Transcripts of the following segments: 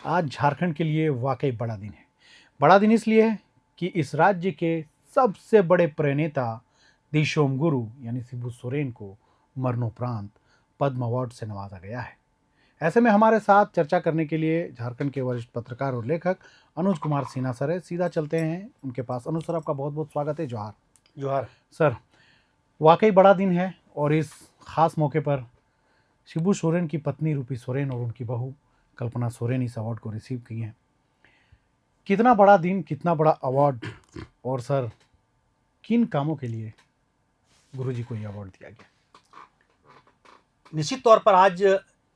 आज झारखंड के लिए वाकई बड़ा दिन है। बड़ा दिन इसलिए है कि इस राज्य के सबसे बड़े प्रणेता दिशोम गुरु यानी शिबू सोरेन को मरणोपरांत पद्म अवार्ड से नवाजा गया है। ऐसे में हमारे साथ चर्चा करने के लिए झारखंड के वरिष्ठ पत्रकार और लेखक अनुज कुमार सिन्हा सर है। सीधा चलते हैं उनके पास। अनुज सर, आपका बहुत बहुत स्वागत है। जोहार। जोहार सर, वाकई बड़ा दिन है और इस खास मौके पर शिबू सोरेन की पत्नी रूपी सोरेन और उनकी बहू कल्पना सोरेन इस अवार्ड को रिसीव की हैं। कितना बड़ा दिन, कितना बड़ा अवार्ड, और सर किन कामों के लिए गुरुजी को यह अवार्ड दिया गया? निश्चित तौर पर आज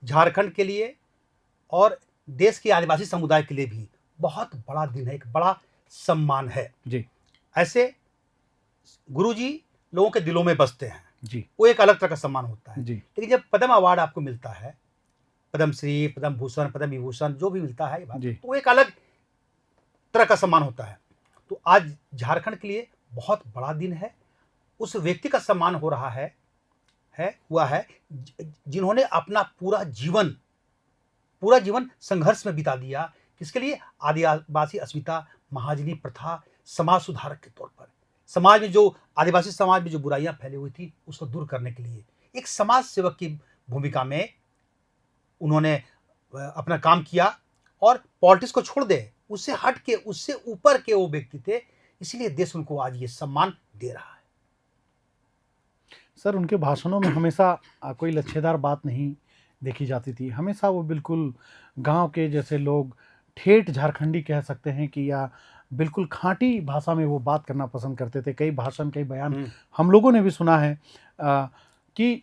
झारखंड के लिए और देश के आदिवासी समुदाय के लिए भी बहुत बड़ा दिन है, एक बड़ा सम्मान है जी। ऐसे गुरुजी लोगों के दिलों में बसते हैं जी। वो एक अलग तरह का सम्मान होता है जी। लेकिन जब पद्म अवार्ड आपको मिलता है, पद्म श्री, पद्म भूषण, पद्म विभूषण जो भी मिलता है जी। तो एक अलग तरह का सम्मान होता है। तो आज झारखंड के लिए बहुत बड़ा दिन है। उस व्यक्ति का सम्मान हो रहा है हुआ है जिन्होंने अपना पूरा जीवन संघर्ष में बिता दिया। किसके लिए? आदिवासी अस्मिता, महाजनी प्रथा, समाज सुधारक के तौर पर, समाज में जो आदिवासी समाज में जो बुराइयां फैली हुई थी उसको दूर करने के लिए एक समाज सेवक की भूमिका में उन्होंने अपना काम किया। और पॉलिटिक्स को छोड़ दे, उससे हट के, उससे ऊपर के वो व्यक्ति थे, इसलिए देश उनको आज ये सम्मान दे रहा है। सर, उनके भाषणों में हमेशा कोई लच्छेदार बात नहीं देखी जाती थी। हमेशा वो बिल्कुल गांव के जैसे लोग, ठेठ झारखंडी कह सकते हैं कि, या बिल्कुल खांटी भाषा में वो बात करना पसंद करते थे। कई भाषण, कई बयान हम लोगों ने भी सुना है कि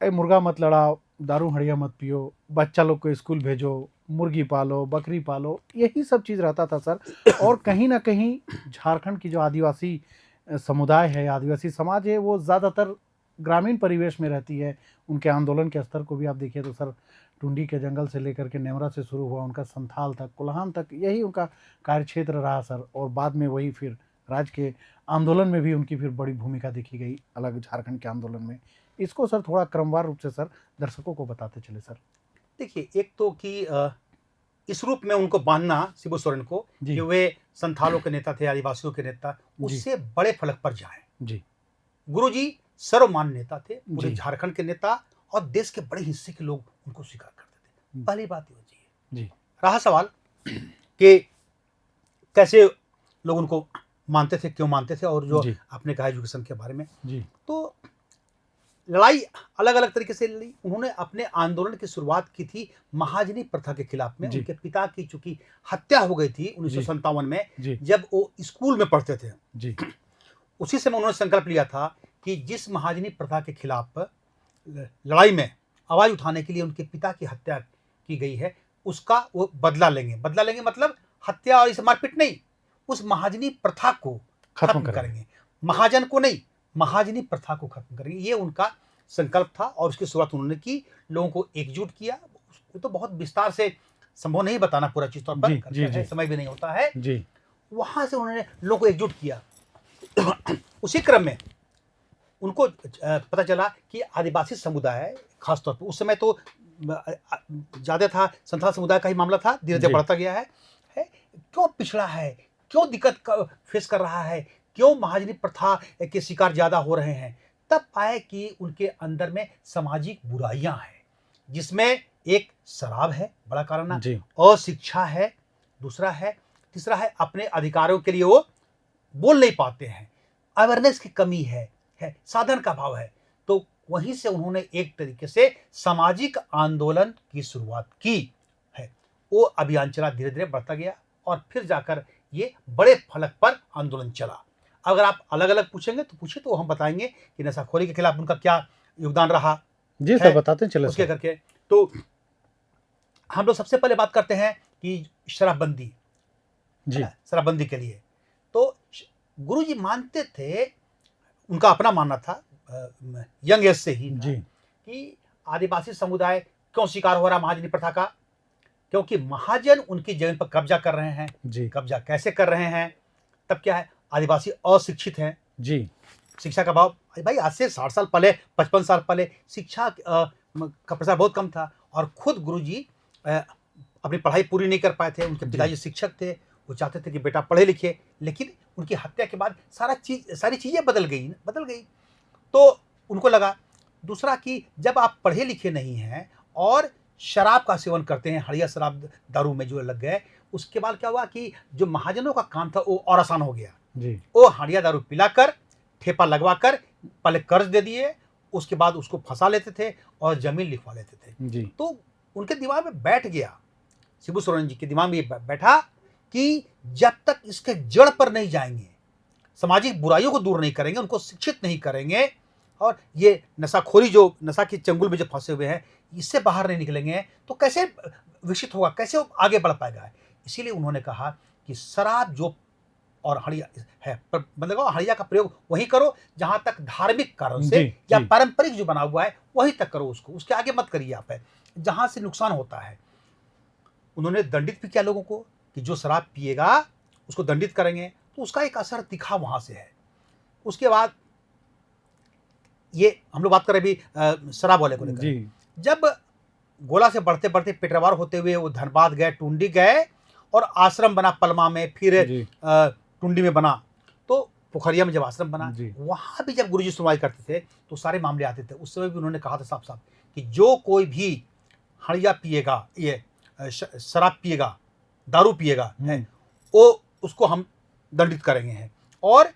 मुर्गा मत लड़ाओ, दारू हड़िया मत पियो, बच्चा लोग को स्कूल भेजो, मुर्गी पालो, बकरी पालो, यही सब चीज़ रहता था सर। और कहीं ना कहीं झारखंड की जो आदिवासी समुदाय है, आदिवासी समाज है, वो ज़्यादातर ग्रामीण परिवेश में रहती है। उनके आंदोलन के स्तर को भी आप देखिए तो सर, टुंडी के जंगल से लेकर के नेमरा से शुरू हुआ, उनका संथाल तक, कोल्हान तक, यही उनका कार्यक्षेत्र रहा सर। और बाद में वही फिर राज्य के आंदोलन में भी उनकी फिर बड़ी भूमिका देखी गई, अलग झारखंड के आंदोलन में। इसको सर थोड़ा क्रमवार रूप से सर दर्शकों को बताते चले सर। देखिए, एक तो कि इस रूप में उनको बांधना शिबू सोरेन को कि वे संथालों के नेता थे, आदिवासियों के नेता, उससे बड़े फलक पर जाएं। जी। गुरुजी सर्वमान्य नेता थे, पूरे झारखंड के नेता, और देश के बड़े हिस्से के लोग उनको स्वीकार करते थे। पहली बात ये होती है। रहा सवाल कि कैसे लोग उनको मानते थे, क्यों मानते थे, और जो आपने कहा एजुकेशन के बारे में, तो लड़ाई अलग अलग तरीके से लड़ी। उन्होंने अपने आंदोलन की शुरुआत की थी महाजनी प्रथा के खिलाफ में। उनके पिता की चूंकि हत्या हो गई थी 1957 में, जब वो स्कूल में पढ़ते थे। उसी समय उन्होंने संकल्प लिया था कि जिस महाजनी प्रथा के खिलाफ लड़ाई में आवाज उठाने के लिए उनके पिता की हत्या की गई है, उसका वो बदला लेंगे। बदला लेंगे मतलब हत्या और इस मारपीट नहीं, उस महाजनी प्रथा को खत्म करेंगे। महाजन को नहीं, महाजनी प्रथा को खत्म करेंगे। ये उनका संकल्प था और उसकी शुरुआत उन्होंने की, लोगों को एकजुट किया। तो बहुत विस्तार से संभव नहीं बताना पूरा चीज तौर पर, समय भी नहीं होता है। वहां से उन्होंने लोगों को एकजुट किया। उसी क्रम में उनको पता चला कि आदिवासी समुदाय, खासतौर पर उस समय तो ज्यादा था, संथाल समुदाय का ही मामला था, धीरे धीरे बढ़ता गया है, क्यों पिछड़ा है, क्यों दिक्कत फेस कर रहा है, क्यों महाजनी प्रथा के शिकार ज्यादा हो रहे हैं। तब पाए कि उनके अंदर में सामाजिक बुराइयां हैं, जिसमें एक शराब है, बड़ा कारण है, अशिक्षा है, दूसरा है, तीसरा है अपने अधिकारों के लिए वो बोल नहीं पाते हैं, अवेयरनेस की कमी है, साधन का अभाव है। तो वहीं से उन्होंने एक तरीके से सामाजिक आंदोलन की शुरुआत की है। वो अभियान चला, धीरे धीरे बढ़ता गया और फिर जाकर ये बड़े फलक पर आंदोलन चला। अगर आप अलग अलग पूछेंगे तो पूछे, तो हम बताएंगे कि नशाखोरी के खिलाफ उनका क्या योगदान रहा। जी सर, बताते चले उसके करके तो हम लोग सबसे पहले बात करते हैं कि शराबबंदी, शराबबंदी के लिए तो गुरुजी मानते थे, उनका अपना मानना था यंग एज से ही कि आदिवासी समुदाय क्यों शिकार हो रहा महाजनी प्रथा का, क्योंकि महाजन उनकी जमीन पर कब्जा कर रहे हैं। कब्जा कैसे कर रहे हैं? तब क्या है, आदिवासी अशिक्षित हैं। शिक्षा का भाव, भाई आज से 60 साल पहले, 55 साल पहले शिक्षा का प्रसार बहुत कम था। और खुद गुरुजी अपनी पढ़ाई पूरी नहीं कर पाए थे, उनके पिताजी शिक्षक थे, वो चाहते थे कि बेटा पढ़े लिखे, लेकिन उनकी हत्या के बाद सारी चीज़ें बदल गई। तो उनको लगा दूसरा कि जब आप पढ़े लिखे नहीं हैं और शराब का सेवन करते हैं, हड़िया शराब दारू में जो लग गए, उसके बाद क्या हुआ कि जो महाजनों का काम था वो और आसान हो गया जी। वो हड़िया दारू पिलाकर, ठेपा लगवाकर पहले कर्ज दे दिए, उसके बाद उसको फंसा लेते थे और जमीन लिखवा लेते थे जी। तो उनके दिमाग में बैठ गया, शिबू सोरेन जी के दिमाग में ये बैठा कि जब तक इसके जड़ पर नहीं जाएंगे, सामाजिक बुराइयों को दूर नहीं करेंगे, उनको शिक्षित नहीं करेंगे और ये नशाखोरी जो नशा के चंगुल में जो फंसे हुए हैं इससे बाहर नहीं निकलेंगे तो कैसे विकसित होगा, कैसे वो आगे बढ़ पाएगा। इसीलिए उन्होंने कहा कि शराब जो और हड़िया है, मतलब हड़िया का प्रयोग वहीं करो जहां तक धार्मिक कारण से या पारंपरिक जो बना हुआ है वहीं तक करो, उसके आगे मत करिए आप, है जहां से नुकसान होता है। उन्होंने दंडित भी किया लोगों को कि जो शराब पिएगा उसको दंडित करेंगे, तो उसका एक असर दिखा वहां से है। उसके बाद ये हम लोग बात करें अभी शराब वाले को लेकर, जब गोला से बढ़ते बढ़ते पेटरवार होते हुए वो धनबाद गए, टुंडी गए और आश्रम बना पलमा में, फिर टुंडी में बना, तो पोखरिया में जब आश्रम बना वहां भी जब गुरुजी सुनवाई करते थे तो सारे मामले आते थे। उस समय भी उन्होंने कहा था साफ साफ कि जो कोई भी हड़िया पिएगा, ये शराब पिएगा, दारू पिएगा वो उसको हम दंडित करेंगे हैं। और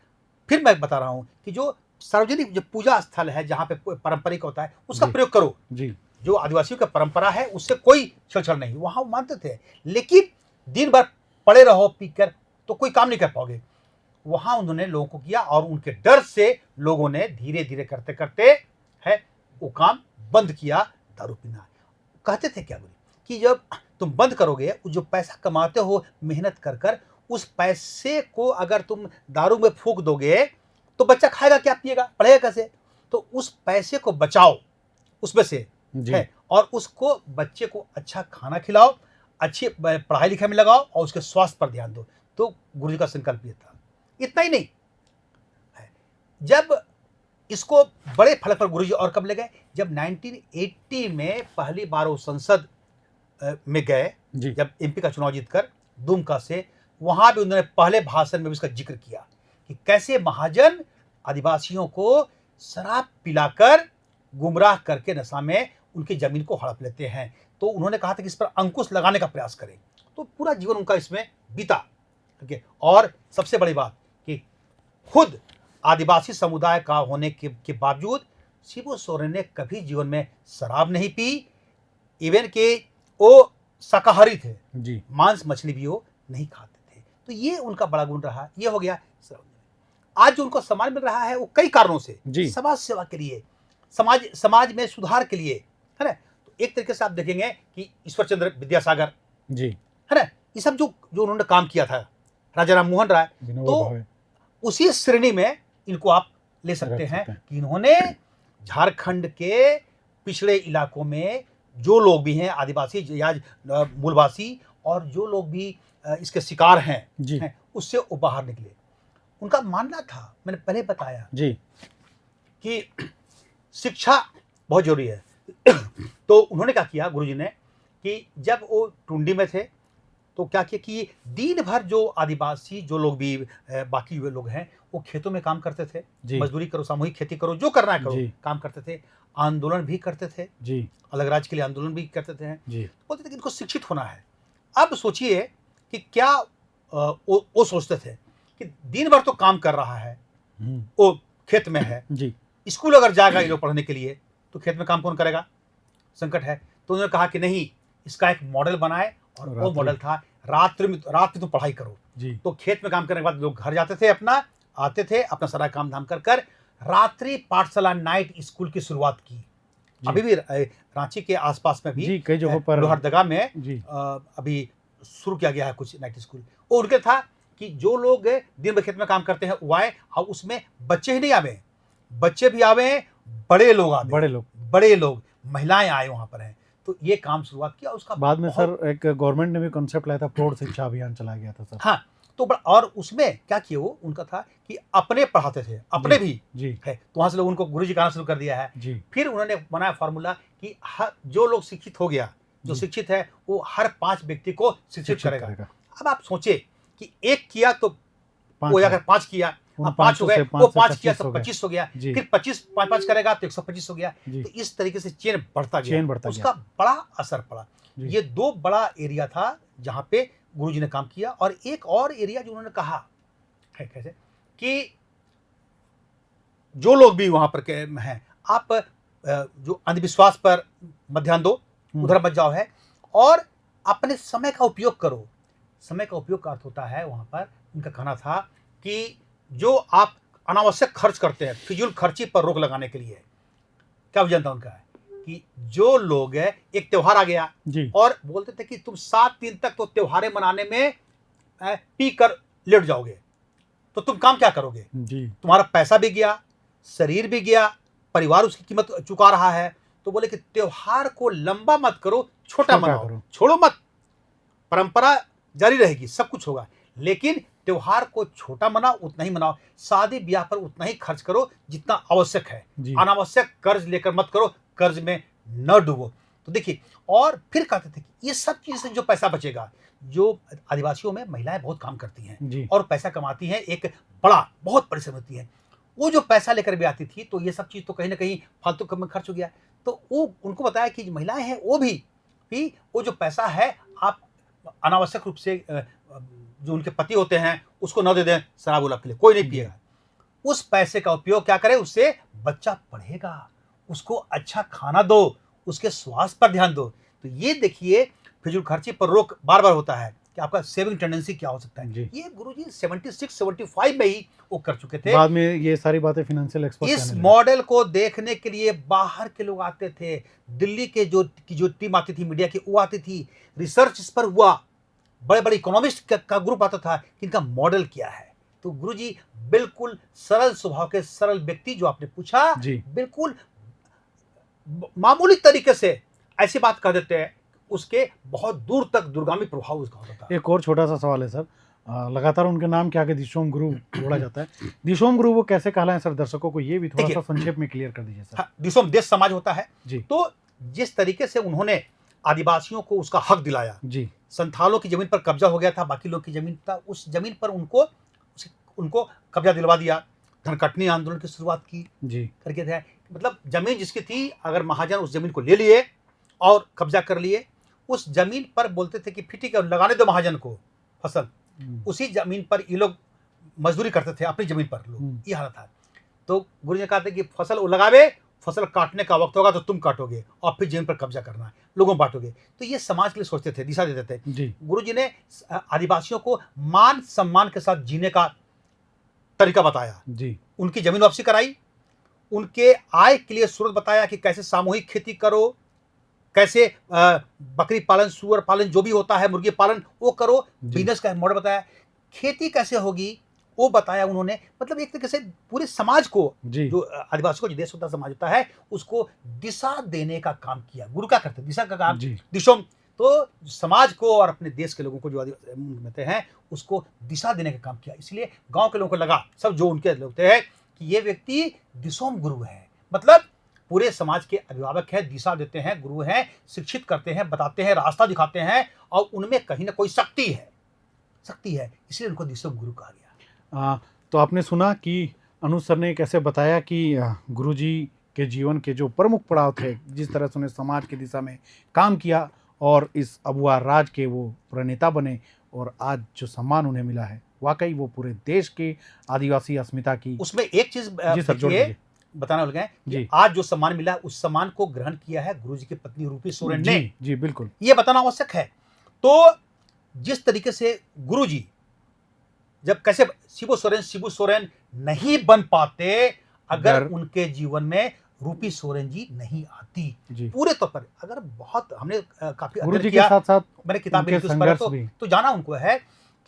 फिर मैं बता रहा हूं कि जो सार्वजनिक जो पूजा स्थल है जहां पे पारंपरिक होता है उसका प्रयोग करो जी। जो आदिवासियों की परंपरा है उससे कोई छेड़छाड़ नहीं, वहां वो मानते थे, लेकिन दिन भर पड़े रहो पीकर तो कोई काम नहीं कर पाओगे। वहां उन्होंने लोगों को किया और उनके डर से लोगों ने धीरे धीरे करते करते है वो काम बंद किया, दारू पीना। कहते थे क्या बोले कि जब तुम बंद करोगे, जो पैसा कमाते हो मेहनत कर कर, उस पैसे को अगर तुम दारू में फूंक दोगे तो बच्चा खाएगा क्या, पिएगा, पढ़ेगा कैसे? तो उस पैसे को बचाओ उसमें से है और उसको बच्चे को अच्छा खाना खिलाओ, अच्छी पढ़ाई लिखाई में लगाओ और उसके स्वास्थ्य पर ध्यान दो। तो गुरुजी का संकल्प ये था। इतना ही नहीं है, जब इसको बड़े फलक पर गुरुजी और कब ले गए, जब 1980 में पहली बार वो संसद में गए, जब एमपी का चुनाव जीतकर दुमका से, वहां भी उन्होंने पहले भाषण में भी इसका जिक्र किया कि कैसे महाजन आदिवासियों को शराब पिलाकर गुमराह करके नशा में उनकी जमीन को हड़प लेते हैं। तो उन्होंने कहा था कि इस पर अंकुश लगाने का प्रयास करें। तो पूरा जीवन उनका इसमें बीता। ठीक है, और सबसे बड़ी बात कि खुद आदिवासी समुदाय का होने के बावजूद शिबू सोरेन ने कभी जीवन में शराब नहीं पी, इवन के वो शाकाहारी थे जी, मांस मछली भी वो नहीं खाते थे। तो ये उनका बड़ा गुण रहा। ये हो गया। आज जो उनको सम्मान मिल रहा है वो कई कारणों से, समाज सेवा के लिए, समाज में सुधार के लिए, है ना। तो एक तरीके से आप देखेंगे कि ईश्वर चंद्र विद्यासागर जी, है ना, ये सब जो उन्होंने काम किया था, राजा राम मोहन राय, तो उसी श्रेणी में इनको आप ले सकते हैं कि इन्होंने झारखंड के पिछड़े इलाकों में जो लोग भी हैं, आदिवासी या मूलवासी, और जो लोग भी इसके शिकार हैं, उससे वो बाहर निकले। उनका मानना था, मैंने पहले बताया जी, कि शिक्षा बहुत जरूरी है। तो उन्होंने क्या किया गुरुजी ने कि जब वो टुंडी में थे तो क्या किया कि दिन भर जो आदिवासी जो लोग भी बाकी हुए लोग हैं वो खेतों में काम करते थे, मजदूरी करो, सामूहिक खेती करो, जो करना है करो, काम करते थे, आंदोलन भी करते थे जी, अलग राज्य के लिए आंदोलन भी करते थे जी। बोलते थे कि इनको शिक्षित होना है। अब सोचिए कि क्या वो सोचते थे कि दिन भर तो काम कर रहा है, वो खेत में है जी, स्कूल अगर जाएगा ये लोग पढ़ने के लिए तो खेत में काम कौन करेगा, संकट है। तो उन्होंने कहा कि नहीं, इसका एक मॉडल बनाए, और वो मॉडल था रात में तो पढ़ाई करो जी। तो खेत में काम करने के बाद लोग घर जाते थे, अपना आते थे, अपना सारा काम धाम कर रात्रि पाठशाला नाइट स्कूल की शुरुआत की। अभी भी रांची के आसपास में भी कई जगहों पर, लोहरदगा में अभी शुरू किया गया है कुछ नाइट स्कूल। और उनके था कि जो लोग दिन भर खेत में काम करते हैं वो आए, और उसमें बच्चे ही नहीं आवे, बच्चे भी आवे, बड़े लोग आवे, बड़े लोग, महिलाएं आए वहां पर हैं। तो ये काम शुरुआत किया। उसका बाद में सर एक गवर्नमेंट ने भी कॉन्सेप्ट लाया था, प्रौढ़ शिक्षा अभियान चलाया गया था सर। हाँ, तो और उसमें क्या किया वो, उनका था कि अपने पढ़ाते थे, अपने भी जी है, तो वहां से लोग उनको गुरुजी कहना शुरू कर दिया है जी। फिर उन्होंने बनाया फार्मूला कि जो लोग शिक्षित हो गया, जो जी। शिक्षित है वो हर 5 व्यक्ति को शिक्षित शिक्षित करेगा। करेगा। अब आप सोचिए कि 1 किया तो पाँच वो है। अगर 5 किया, उन अब 5 हो 500 गए, से वो 5 से 5 किया 25 तो हो गए। 25 हो गया, जी। फिर 25 5-5 करेगा तो 125 हो गया। जी। तो इस तरीके से चेन बढ़ता गया, चेन बढ़ता उसका बड़ा असर पड़ा। जी। ये 2 बड़ा एरिया था जहाँ पे गुरुजी ने काम किया। और एक और एरिया जो उन्होंने कहा है कैसे कि जो लोग भी वहाँ पर के हैं, आप जो अंधविश्वास पर मत ध्यान दो, उधर मत जाओ है, और अपने समय का उपयोग करो। समय का उपयोग का अर्थ होता है वहाँ पर उनका कहना था कि जो आप अनावश्यक खर्च करते हैं, फिजूल खर्ची पर रोक लगाने के लिए। क्या विजन था उनका है कि जो लोग है, एक त्योहार आ गया जी। और बोलते थे कि तुम 7 दिन तक तो त्योहारें मनाने में पी कर लेट जाओगे, तो तुम काम क्या करोगे? जी। तुम्हारा पैसा भी गया, शरीर भी गया, परिवार उसकी कीमत चुका रहा है। तो बोले कि त्योहार को लंबा मत करो, छोटा छोटा मनाओ, करो। छोड़ो मत। परंपरा जारी रहेगी, सब कुछ होगा, लेकिन त्योहार को छोटा मनाओ, उतना ही मनाओ। शादी ब्याह पर उतना ही खर्च करो जितना आवश्यक है। जी। अनावश्यक कर्ज लेकर मत करो, कर्ज में न डूबो। तो देखिए, और फिर कहते थे कि ये सब चीज से जो पैसा बचेगा, जो आदिवासियों में महिलाएं बहुत काम करती हैं जी। और पैसा कमाती हैं, एक बड़ा बहुत परिश्रम होती है, वो जो पैसा लेकर भी आती थी, तो ये सब चीज तो कहीं ना कहीं फालतू कम में खर्च हो गया। तो वो उनको बताया कि जो महिलाएं हैं वो भी वो जो पैसा है, आप अनावश्यक रूप से जो उनके पति होते हैं उसको न दे दें शराब उलाब के लिए, कोई नहीं पिएगा। उस पैसे का उपयोग क्या करें, उससे बच्चा पढ़ेगा, उसको अच्छा खाना दो, उसके स्वास्थ्य पर ध्यान दो। तो ये देखिए, फिजूल खर्ची पर रोक बार बार होता है कि आपका सेविंग टेंडेंसी क्या हो सकता है। जी। ये गुरुजी 76-75 में ही वो कर चुके थे। बाद में ये सारी बातें फाइनेंशियल एक्सपर्ट इस कहने लगे। मॉडल को देखने के लिए बाहर के लोग आते थे, दिल्ली के जो टीम आती थी मीडिया की, वो आती थी, रिसर्च इस पर हुआ, बड़े बड़े इकोनॉमिस्ट का ग्रुप आता था कि इनका मॉडल क्या है। तो गुरुजी बिल्कुल सरल स्वभाव के सरल व्यक्ति, जो आपने पूछा, जी। बिल्कुल मामूली तरीके से ऐसी बात कह देते हैं, उसके बहुत दूर तक दूरगामी प्रभाव उसका होता था। एक और छोटा सा सवाल है सर, लगातार उनके नाम के आगे दिशोम गुरु जोड़ा जाता है। दिशोम गुरु वो कैसे कहलाएं सर, दर्शकों को ये भी थोड़ा सा संक्षेप में क्लियर कर दीजिए सर। हाँ, दिशोम देश समाज होता है जी। तो जिस तरीके से उन्होंने आदिवासियों को उसका हक दिलाया, जी। संथालों की जमीन पर कब्जा हो गया था, बाकी लोग की जमीन था, उस जमीन पर उनको कब्जा दिलवा दिया, धनकटनी आंदोलन की शुरुआत की जी। करके थे। मतलब जमीन जिसकी थी, अगर महाजन उस जमीन को ले लिए और कब्जा कर लिए, उस जमीन पर बोलते थे कि फिटी कर लगाने दो महाजन को फसल, उसी जमीन पर ये लोग मजदूरी करते थे, अपनी जमीन पर लोग, ये हालत था। तो गुरु जी ने कहा था कि फसल वो लगावे, फसल काटने का वक्त होगा तो तुम काटोगे और फिर जमीन पर कब्जा करना है, लोगों बांटोगे। तो ये समाज के लिए सोचते थे, दिशा देते थे। जी। गुरु जी ने आदिवासियों को मान सम्मान के साथ जीने का तरीका बताया। जी। उनकी जमीन वापसी कराई, उनके आय के लिए सूरत बताया कि कैसे सामूहिक खेती करो, कैसे बकरी पालन, सुअर पालन, जो भी होता है, मुर्गी पालन, वो करो, बिजनेस का मॉडल बताया, खेती कैसे होगी वो बताया उन्होंने। मतलब एक तरीके से पूरे समाज को, जो आदिवासी को जो देश होता समाज होता है, उसको दिशा देने का काम किया। गुरु क्या करते, दिशा का काम, दिशोम। तो समाज को और अपने देश के लोगों को जो आदिवासी हैं उसको दिशा देने का काम किया। इसलिए गांव के लोगों को लगा, सब जो उनके लोग थे, कि ये व्यक्ति दिशोम गुरु है, मतलब पूरे समाज के अभिभावक हैं, दिशा देते हैं, गुरु हैं, शिक्षित करते हैं, बताते हैं, रास्ता दिखाते हैं, और उनमें कहीं ना कोई शक्ति है, इसलिए उनको दिशोम गुरु कहा गया। तो आपने सुना कि अनुज सर ने कैसे बताया कि गुरुजी के जीवन के जो प्रमुख पड़ाव थे, जिस तरह से उन्हें समाज की दिशा में काम किया और इस अबुआ राज के वो प्रणेता बने, और आज जो सम्मान उन्हें मिला है, वाकई वो पूरे देश के आदिवासी अस्मिता की। उसमें एक चीज बताना भूल गए, आज जो सम्मान मिला है, उस सम्मान को ग्रहण किया है गुरुजी की पत्नी रूपी सोरेन ने। जी बिल्कुल, ये बताना आवश्यक है। तो जिस तरीके से गुरुजी, जब कैसे शिबू सोरेन नहीं बन पाते अगर उनके जीवन में रूपी सोरेन जी नहीं आती पूरे तौर पर। अगर बहुत हमने काफी गुरुजी के साथ साथ मैंने किताब लिखी उस पर, तो जाना उनको है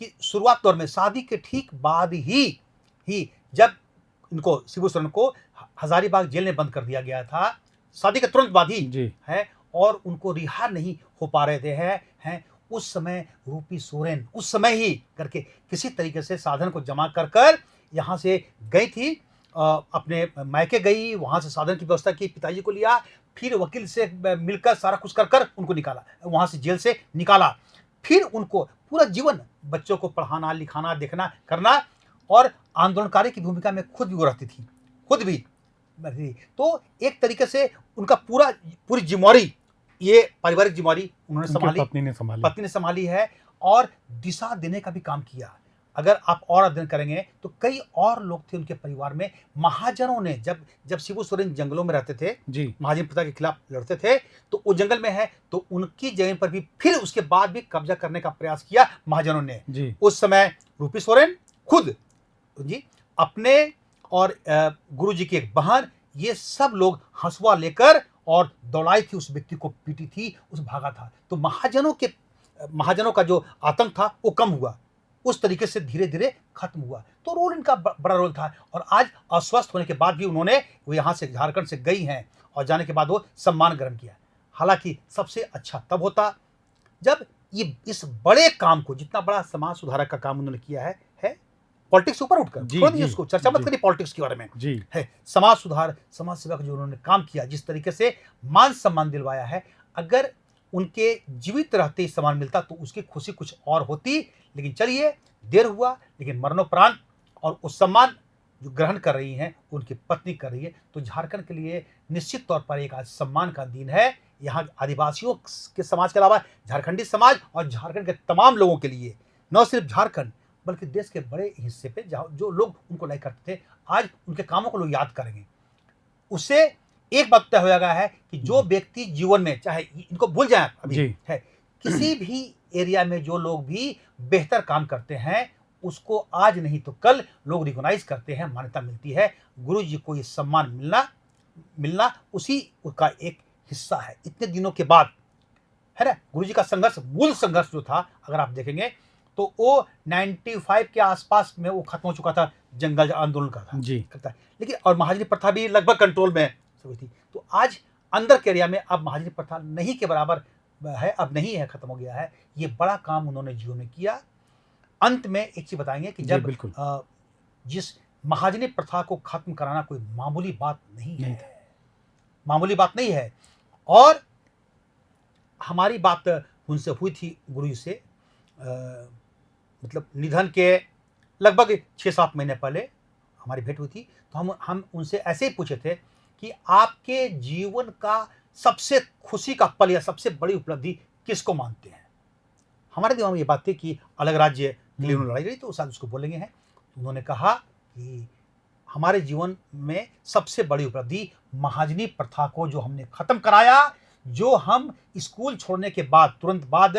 कि शुरुआत दौर में शादी के ठीक बाद ही जब इनको शिबू सोरेन को हजारीबाग जेल में बंद कर दिया गया था, शादी के तुरंत बाद ही है, और उनको रिहा नहीं हो पा रहे थे हैं, उस समय रूपी सोरेन उस समय ही करके किसी तरीके से साधन को जमा कर यहाँ से गई थी, अपने मायके गई, वहाँ से साधन की व्यवस्था की, पिताजी को लिया, फिर वकील से मिलकर सारा कुछ कर कर उनको निकाला, वहाँ से जेल से निकाला। फिर उनको पूरा जीवन बच्चों को पढ़ाना, लिखाना, देखना, करना, और आंदोलनकारी की भूमिका में खुद भी वो रहती थी, खुद भी। तो एक तरीके से उनका पूरी जिम्मेवारी, ये पारिवारिक जिम्मेवारी उन्होंने संभाली, पत्नी ने संभाली है, और दिशा देने का भी काम किया। अगर आप और अध्ययन करेंगे तो कई और लोग थे उनके परिवार में, महाजनों ने, जब शिबू सोरेन जंगलों में रहते थे, महाजन प्रथा के खिलाफ लड़ते थे, तो वो जंगल में है, तो उनकी जमीन पर भी फिर उसके बाद भी कब्जा करने का प्रयास किया महाजनों ने। उस समय रूपी सोरेन खुद जी अपने और गुरुजी की एक बहन, ये सब लोग हंसुआ लेकर और दौड़ाई थी, उस व्यक्ति को पीटी थी, उस भागा था। तो महाजनों का जो आतंक था वो कम हुआ, उस तरीके से धीरे धीरे खत्म हुआ। तो रोल इनका बड़ा रोल था। और आज अस्वस्थ होने के बाद भी वो यहाँ से, झारखंड से गई हैं, और जाने के बाद वो सम्मान ग्रहण किया। हालांकि सबसे अच्छा तब होता जब ये इस बड़े काम को, जितना बड़ा समाज सुधारक का काम उन्होंने किया है पॉलिटिक्स से ऊपर उठकर, छोड़ दीजिए उसको, चर्चा मत करिए पॉलिटिक्स के बारे में, है समाज सुधार, समाज सेवा का जो उन्होंने काम किया, जिस तरीके से मान सम्मान दिलवाया है, अगर उनके जीवित रहते ही सम्मान मिलता तो उसकी खुशी कुछ और होती। लेकिन चलिए, देर हुआ, लेकिन मरणोपरांत, और उस सम्मान जो ग्रहण कर रही हैं उनकी पत्नी कर रही है, तो झारखंड के लिए निश्चित तौर पर एक आज सम्मान का दिन है। यहाँ आदिवासियों के समाज के अलावा झारखंडी समाज और झारखंड के तमाम लोगों के लिए, न सिर्फ झारखंड बल्कि देश के बड़े हिस्से पे जो लोग उनको लाइक करते थे, आज उनके कामों को लोग याद करेंगे। उससे एक बात तय हो गया है कि जो व्यक्ति जीवन में, चाहे इनको भूल जाए अभी, है किसी भी एरिया में जो लोग भी बेहतर काम करते हैं, उसको आज नहीं तो कल लोग रिकॉग्नाइज करते हैं, मान्यता मिलती है। गुरु जी को ये सम्मान मिलना उसी का एक हिस्सा है। इतने दिनों के बाद, है ना, गुरु जी का संघर्ष, मूल संघर्ष जो था, अगर आप देखेंगे तो वो 95 के आसपास में वो खत्म हो चुका था, जंगल आंदोलन का था लेकिन, और महाजनी प्रथा भी लगभग कंट्रोल में हुई थी। तो आज अंदर के एरिया में अब महाजनी प्रथा नहीं के बराबर है, अब नहीं है, खत्म हो गया है। ये बड़ा काम उन्होंने जीवन में किया। अंत में एक चीज बताएंगे कि जब जिस महाजनी प्रथा को खत्म कराना कोई मामूली बात नहीं है, मामूली बात नहीं है। और हमारी बात उनसे हुई थी, गुरु जी से, मतलब निधन के लगभग 6-7 महीने पहले हमारी भेंट हुई थी। तो हम उनसे ऐसे ही पूछे थे कि आपके जीवन का सबसे खुशी का पल या सबसे बड़ी उपलब्धि किसको मानते हैं। हमारे दिमाग में ये बात थी कि अलग राज्य के लिए उन्होंने लड़ाई लड़ी, तो शायद उसको बोलेंगे हैं। तो उन्होंने कहा कि हमारे जीवन में सबसे बड़ी उपलब्धि महाजनी प्रथा को जो हमने खत्म कराया, जो हम स्कूल छोड़ने के बाद तुरंत बाद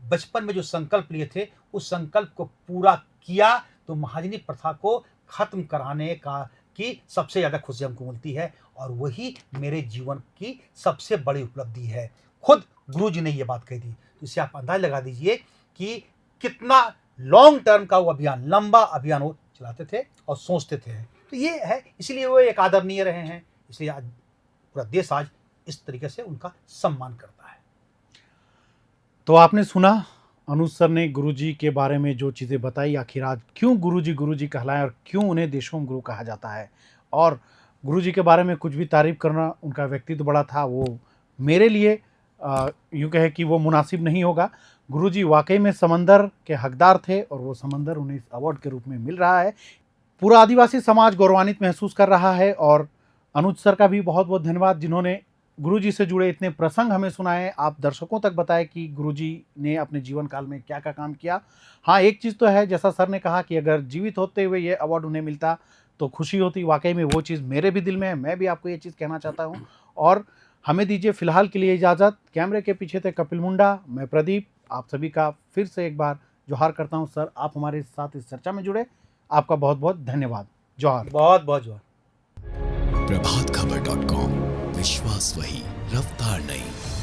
बचपन में जो संकल्प लिए थे, उस संकल्प को पूरा किया। तो महाजनी प्रथा को खत्म कराने की सबसे ज़्यादा खुशी हमको मिलती है, और वही मेरे जीवन की सबसे बड़ी उपलब्धि है। खुद गुरु जी ने ये बात कही थी। तो इससे आप अंदाज लगा दीजिए कि कितना लॉन्ग टर्म का वो अभियान, लंबा अभियान वो चलाते थे और सोचते थे। तो ये है, इसलिए वो एक आदरणीय रहे हैं, इसलिए आज पूरा देश आज इस तरीके से उनका सम्मान करता है। तो आपने सुना अनुज सर ने गुरुजी के बारे में जो चीज़ें बताई, आखिर आज क्यों गुरुजी कहलाएं और क्यों उन्हें देशों गुरु कहा जाता है। और गुरुजी के बारे में कुछ भी तारीफ करना, उनका व्यक्तित्व बड़ा था, वो मेरे लिए यूँ कहे कि वो मुनासिब नहीं होगा। गुरुजी वाकई में समंदर के हकदार थे, और वो समंदर उन्हें इस अवार्ड के रूप में मिल रहा है। पूरा आदिवासी समाज गौरवान्वित महसूस कर रहा है। और अनुज सर का भी बहुत बहुत धन्यवाद, जिन्होंने गुरुजी से जुड़े इतने प्रसंग हमें सुनाए, आप दर्शकों तक बताए कि गुरुजी ने अपने जीवन काल में क्या क्या काम किया। हाँ, एक चीज़ तो है, जैसा सर ने कहा कि अगर जीवित होते हुए ये अवार्ड उन्हें मिलता तो खुशी होती। वाकई में वो चीज़ मेरे भी दिल में है, मैं भी आपको ये चीज़ कहना चाहता हूँ। और हमें दीजिए फिलहाल के लिए इजाज़त। कैमरे के पीछे थे कपिल मुंडा, मैं प्रदीप, आप सभी का फिर से एक बार जोहार करता हूँ। सर, आप हमारे साथ इस चर्चा में जुड़े, आपका बहुत बहुत धन्यवाद। जोहार। बहुत बहुत जोहार। प्रभातखबर.com, विश्वास वही, रफ्तार नहीं।